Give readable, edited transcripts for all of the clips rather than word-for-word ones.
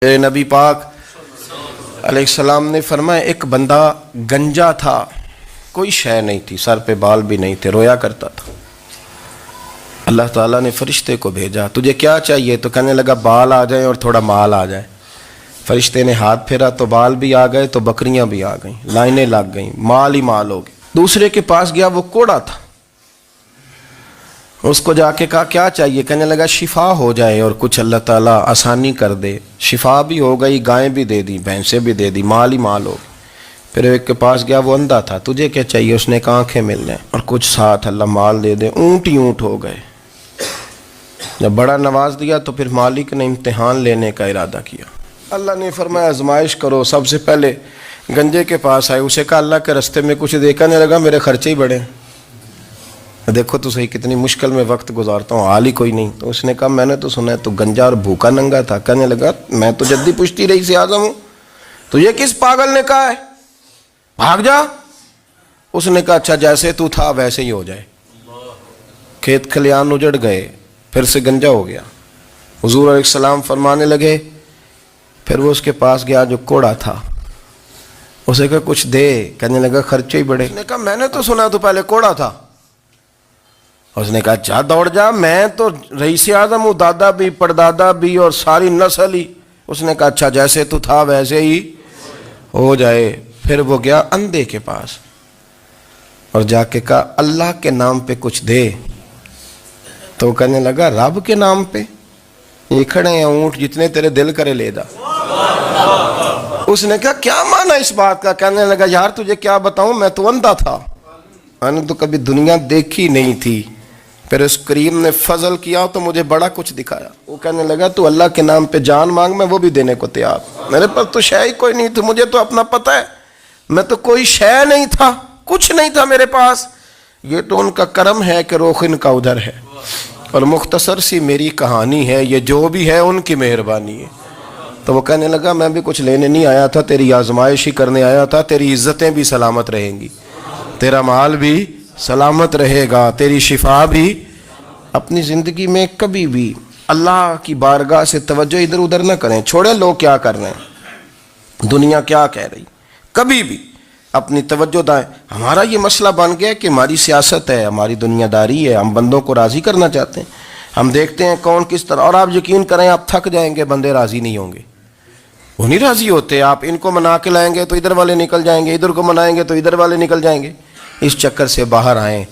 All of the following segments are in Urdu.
نبی پاک علیہ السلام نے فرمایا ایک بندہ گنجا تھا، کوئی شے نہیں تھی، سر پہ بال بھی نہیں تھے، رویا کرتا تھا۔ اللہ تعالیٰ نے فرشتے کو بھیجا، تجھے کیا چاہیے؟ تو کہنے لگا بال آ جائیں اور تھوڑا مال آ جائے۔ فرشتے نے ہاتھ پھیرا تو بال بھی آ گئے تو بکریاں بھی آ گئیں، لائنیں لگ گئیں، مال ہی مال ہو گئے۔ دوسرے کے پاس گیا، وہ کوڑا تھا، اس کو جا کے کہا کیا چاہیے؟ کہنے لگا شفا ہو جائے اور کچھ اللہ تعالیٰ آسانی کر دے۔ شفا بھی ہو گئی، گائیں بھی دے دی، بھینسیں بھی دے دی، مال ہی مال ہو گئی۔ پھر ایک کے پاس گیا، وہ اندھا تھا، تجھے کیا چاہیے؟ اس نے کہا آنکھیں مل جائیں اور کچھ ساتھ اللہ مال دے دے۔ اونٹ ہی اونٹ ہو گئے۔ جب بڑا نواز دیا تو پھر مالک نے امتحان لینے کا ارادہ کیا۔ اللہ نے فرمایا آزمائش کرو۔ سب سے پہلے گنجے کے پاس آئے، اسے کہا اللہ کے رستے میں کچھ دیکھا نہیں لگا، میرے خرچے ہی بڑے ہیں، دیکھو تو صحیح کتنی مشکل میں وقت گزارتا ہوں، حال ہی کوئی نہیں۔ تو اس نے کہا میں نے تو سنا ہے تو گنجا اور بھوکا ننگا تھا۔ کہنے لگا میں تو جدی پشتی رئیس اعظم ہوں، تو یہ کس پاگل نے کہا ہے بھاگ جا؟ اس نے کہا اچھا جیسے تو تھا ویسے ہی ہو جائے۔ کھیت کھلیان اجڑ گئے، پھر سے گنجا ہو گیا۔ حضور علیہ السلام فرمانے لگے، پھر وہ اس کے پاس گیا جو کوڑا تھا، اسے کہا کچھ دے۔ کہنے لگا خرچے ہی بڑے۔ اس نے کہا میں نے تو سنا تو پہلے کوڑا تھا۔ اس نے کہا جا دوڑ جا، میں تو رئیس اعظم ہوں، دادا بھی پردادا بھی اور ساری نسل ہی۔ اس نے کہا اچھا جیسے تو تھا ویسے ہی ہو جائے۔ پھر وہ گیا اندھے کے پاس اور جا کے کہا اللہ کے نام پہ کچھ دے۔ تو کہنے لگا رب کے نام پہ؟ یہ کھڑے ہیں اونٹ، جتنے تیرے دل کرے لے جا۔ اس نے کہا کیا معنی اس بات کا؟ کہنے لگا یار تجھے کیا بتاؤں، میں تو اندھا تھا، میں نے تو کبھی دنیا دیکھی نہیں تھی، پھر اس کریم نے فضل کیا تو مجھے بڑا کچھ دکھایا۔ وہ کہنے لگا تو اللہ کے نام پہ جان مانگ، میں وہ بھی دینے کو تیار، میرے پاس تو شے ہی کوئی نہیں تھی، مجھے تو اپنا پتہ ہے، میں تو کوئی شے نہیں تھا، کچھ نہیں تھا میرے پاس، یہ تو ان کا کرم ہے کہ رخ ان کا ادھر ہے، اور مختصر سی میری کہانی ہے، یہ جو بھی ہے ان کی مہربانی ہے۔ تو وہ کہنے لگا میں بھی کچھ لینے نہیں آیا تھا، تیری آزمائش ہی کرنے آیا تھا، تیری عزتیں بھی سلامت رہیں گی، تیرا مال بھی سلامت رہے گا، تیری شفا بھی۔ اپنی زندگی میں کبھی بھی اللہ کی بارگاہ سے توجہ ادھر ادھر نہ کریں، چھوڑیں لوگ کیا کر رہے ہیں، دنیا کیا کہہ رہی، کبھی بھی اپنی توجہ دائیں۔ ہمارا یہ مسئلہ بن گیا کہ ہماری سیاست ہے، ہماری دنیا داری ہے، ہم بندوں کو راضی کرنا چاہتے ہیں، ہم دیکھتے ہیں کون کس طرح، اور آپ یقین کریں آپ تھک جائیں گے، بندے راضی نہیں ہوں گے، وہ نہیں راضی ہوتے۔ آپ ان کو منا کے لائیں گے تو ادھر والے نکل جائیں گے، ادھر کو منائیں گے تو ادھر والے نکل جائیں گے۔ اس چکر سے باہر آئیں،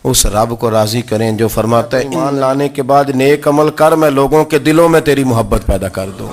اس رب کو راضی کریں جو فرماتا ہے ایمان لانے کے بعد نیک عمل کر، میں لوگوں کے دلوں میں تیری محبت پیدا کر دوں۔